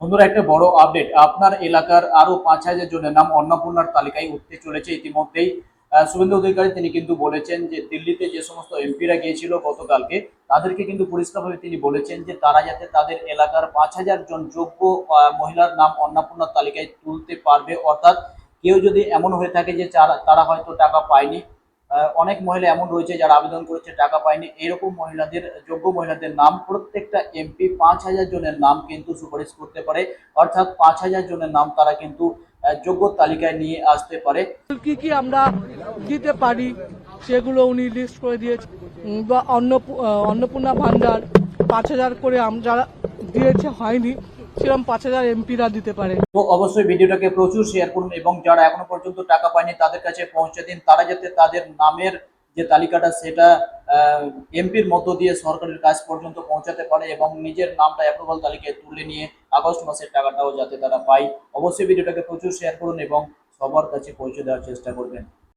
বন্ধুরা, একটা বড় আপডেট। আপনার এলাকার আরো ৫,০০০ জনের নাম অন্নপূর্ণার তালিকায় উঠতে চলেছে ইতিমধ্যেই। শুভেন্দু অধিকারী তিনি কিন্তু বলেছেন যে দিল্লিতে যে সমস্ত এমপিরা গিয়েছিল গতকালকে, তাদেরকে কিন্তু পরিষ্কারভাবে তিনি বলেছেন যে তারা যাতে তাদের এলাকার ৫,০০০ জন যোগ্য মহিলার নাম অন্নপূর্ণার তালিকায় তুলতে পারবে। অর্থাৎ কেউ যদি এমন হয়ে থাকে যে তারা হয়তো টাকা পায়নি, অনেক মহিলা এমন রয়েছে যারা আবেদন করেছে টাকা পায়নি, এরকম মহিলাদের, যোগ্য মহিলাদের নাম প্রত্যেকটা এমপি ৫,০০০ জনের নাম কিন্তু সুপারিশ করতে পারে। অর্থাৎ ৫,০০০ জনের নাম তারা কিন্তু যোগ্য তালিকায় নিয়ে আসতে পারে। কি কি আমরা দিতে পারি সেগুলো উনি লিস্ট করে দিয়েছে। বা অন্নপূর্ণা ভান্ডার ৫,০০০ করে যারা দিয়েছে হয়নি, সেরকম ৫,০০০ এমপিরা দিতে পারে। তো অবশ্যই ভিডিওটাকে প্রচুর শেয়ার করুন এবং যারা এখনো পর্যন্ত টাকা পায়নি তাদের কাছে পৌঁছে দিন, তারা যাতে তাদের নামের যে তালিকাটা সেটা এমপির মধ্য দিয়ে সরকারের কাছ পর্যন্ত পৌঁছাতে পারে এবং নিজের নামটা অ্যাপ্রুভাল তালিকায় তুলে নিয়ে আগস্ট মাসের টাকাটাও যাতে তারা পায়। অবশ্যই ভিডিওটাকে প্রচুর শেয়ার করুন এবং সবার কাছে পৌঁছে দেওয়ার চেষ্টা করবেন।